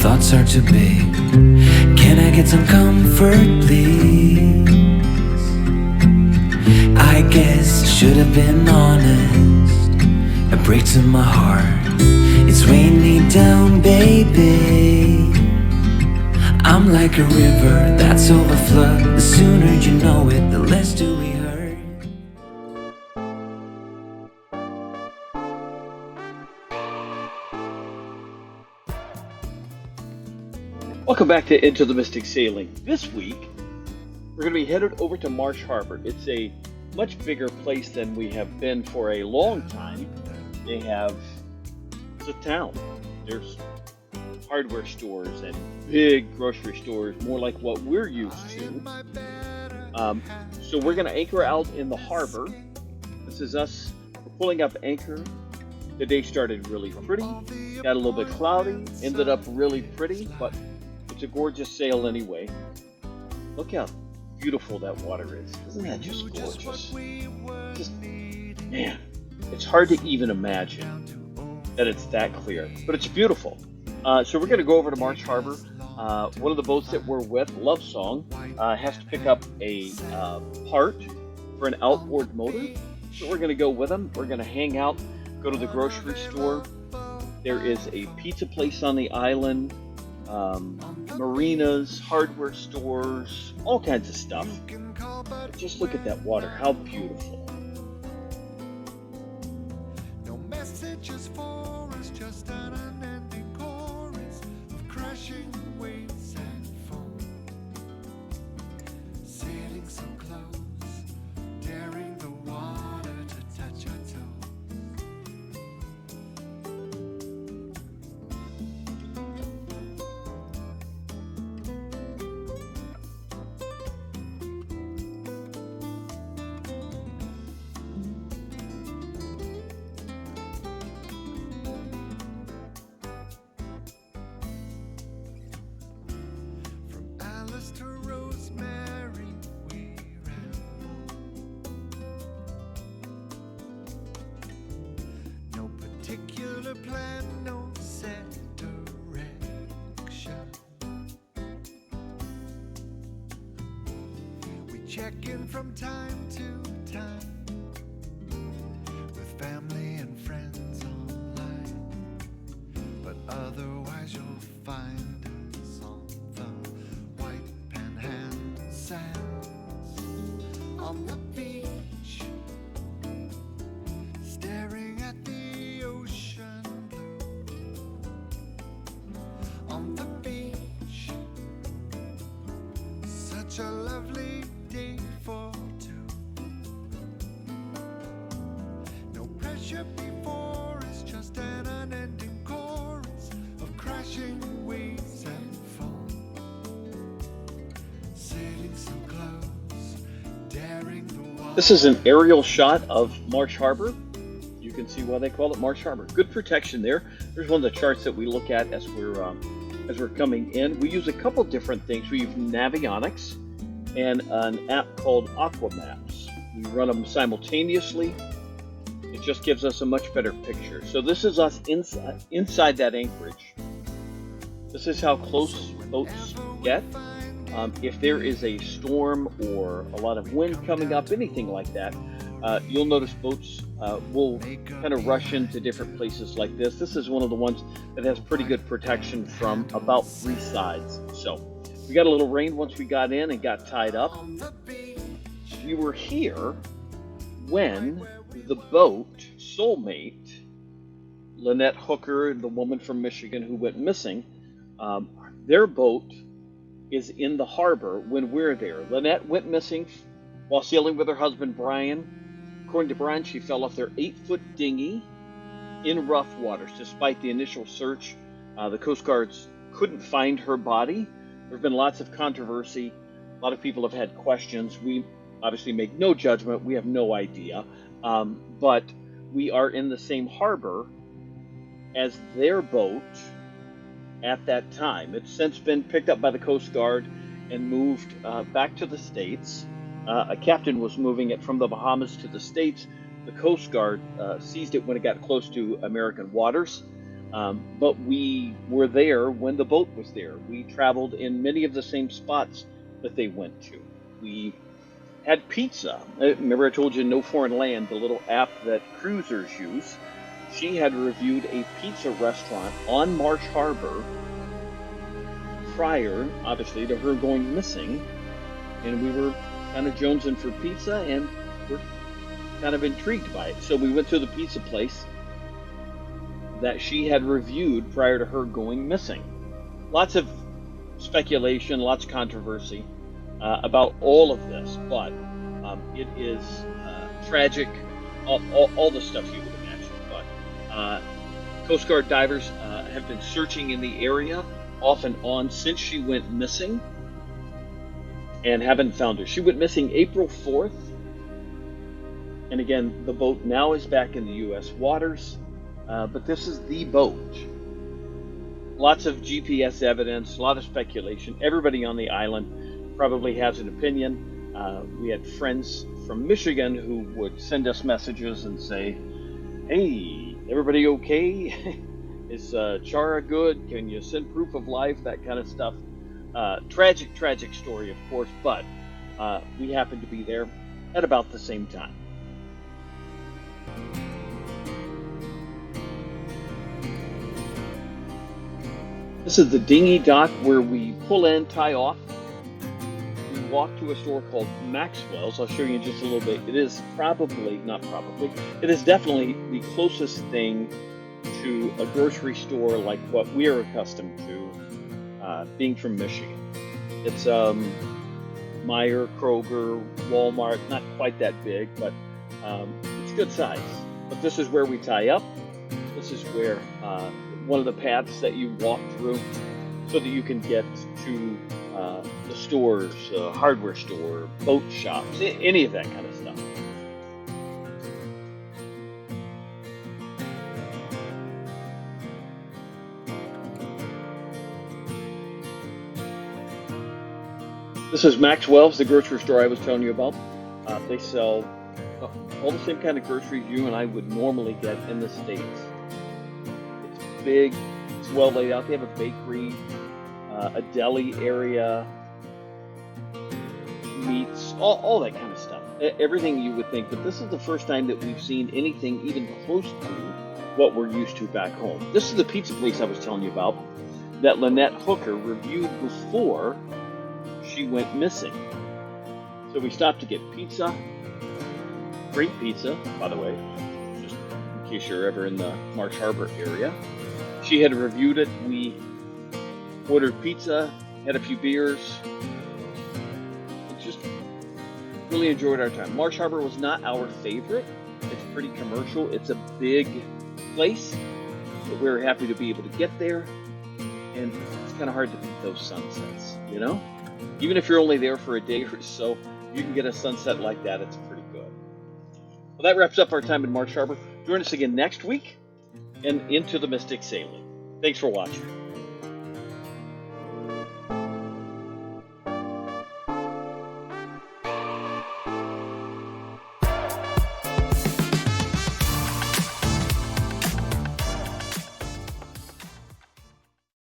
thoughts are too big. Can I get some comfort, please? I guess I should have been honest. A break to my heart. It's weighing me down, baby. I'm like a river that's overflowed. The sooner you know it, the less do we hurt. Welcome back to Into the Mystic Sailing. This week, we're going to be headed over to Marsh Harbor. It's a much bigger place than we have been for a long time. It's a town. There's hardware stores and big grocery stores, more like what we're used to. So we're going to anchor out in the harbor. This is us pulling up anchor. The day started really pretty, got a little bit cloudy, ended up really pretty, but it's a gorgeous sail anyway. Look how beautiful that water is. Isn't that just gorgeous? Man, it's hard to even imagine that it's that clear, but it's beautiful. So we're going to go over to Marsh Harbor. One of the boats that we're with, Love Song, has to pick up a part for an outboard motor. So we're going to go with them. We're going to hang out, go to the grocery store. There is a pizza place on the island, marinas, hardware stores, all kinds of stuff. But just look at that water, how beautiful. No messages for us, just an unending chorus of crashing waves and foam. Sailing so close, daring the water to touch our toes. To Rosemary we ran. No particular plan, no set direction. We check in from time to time with family and friends online, but otherwise you'll find us on the white panhandle sands, on the beach, staring at the ocean blue. On the beach, such a lovely day for two. No pressure before us, just an unending chorus of crashing waves and foam. Sailing so close, daring the water. This is an aerial shot of Marsh Harbor. You can see why they call it Marsh Harbor. Good protection there. There's one of the charts that we look at as we're coming in. We use a couple different things. We use Navionics and an app called Aqua Maps. We run them simultaneously. It just gives us a much better picture. So this is us inside that anchorage. This is how close boats get. If there is a storm or a lot of wind coming up, anything like that, you'll notice boats will kind of rush into different places like this. This is one of the ones that has pretty good protection from about 3 sides. So we got a little rain once we got in and got tied up. We were here when the boat, Soulmate, Lynette Hooker, the woman from Michigan who went missing, their boat is in the harbor when we're there. Lynette went missing while sailing with her husband, Brian. According to Brian, she fell off their 8-foot dinghy in rough waters. Despite the initial search, the Coast Guards couldn't find her body. There have been lots of controversy. A lot of people have had questions. We obviously make no judgment. We have no idea. But we are in the same harbor as their boat at that time. It's since been picked up by the Coast Guard and moved back to the States. A captain was moving it from the Bahamas to the States. The Coast Guard seized it when it got close to American waters. But we were there when the boat was there. We traveled in many of the same spots that they went to. We had pizza. Remember, I told you No Foreign Land, the little app that cruisers use. She had reviewed a pizza restaurant on Marsh Harbor prior, obviously, to her going missing. And we were kind of jonesing for pizza, and we're kind of intrigued by it. So we went to the pizza place that she had reviewed prior to her going missing. Lots of speculation, lots of controversy about all of this, but it is tragic, all the stuff you would imagine. But Coast Guard divers have been searching in the area off and on since she went missing and haven't found her. She went missing April 4th. And again, the boat now is back in the U.S. waters, but this is the boat. Lots of GPS evidence, a lot of speculation. Everybody on the island probably has an opinion. We had friends from Michigan who would send us messages and say, hey, everybody okay? Is Chara good? Can you send proof of life? That kind of stuff. Tragic, tragic story, of course, but we happened to be there at about the same time. This is the dinghy dock where we pull in, tie off. We walk to a store called Maxwell's. I'll show you in just a little bit. It is it is definitely the closest thing to a grocery store like what we are accustomed to, being from Michigan. It's Meijer, Kroger, Walmart, not quite that big, but it's good size. But this is where we tie up. This is where one of the paths that you walk through so that you can get to the stores, hardware store, boat shops, any of that kind of stuff. This is Maxwell's, the grocery store I was telling you about. They sell all the same kind of groceries you and I would normally get in the States. It's big, it's well laid out. They have a bakery, a deli area, meats, all that kind of stuff. Everything you would think, but this is the first time that we've seen anything even close to what we're used to back home. This is the pizza place I was telling you about that Lynette Hooker reviewed before she went missing. So we stopped to get pizza. Great pizza, by the way, just in case you're ever in the Marsh Harbor area. She had reviewed it. We ordered pizza, had a few beers. Just really enjoyed our time. Marsh Harbor was not our favorite. It's pretty commercial. It's a big place, but we were happy to be able to get there. And it's kind of hard to beat those sunsets, you know? Even if you're only there for a day or so, you can get a sunset like that. It's pretty good. Well, that wraps up our time in Marsh Harbor. Join us again next week and Into the Mystic Sailing. Thanks for watching.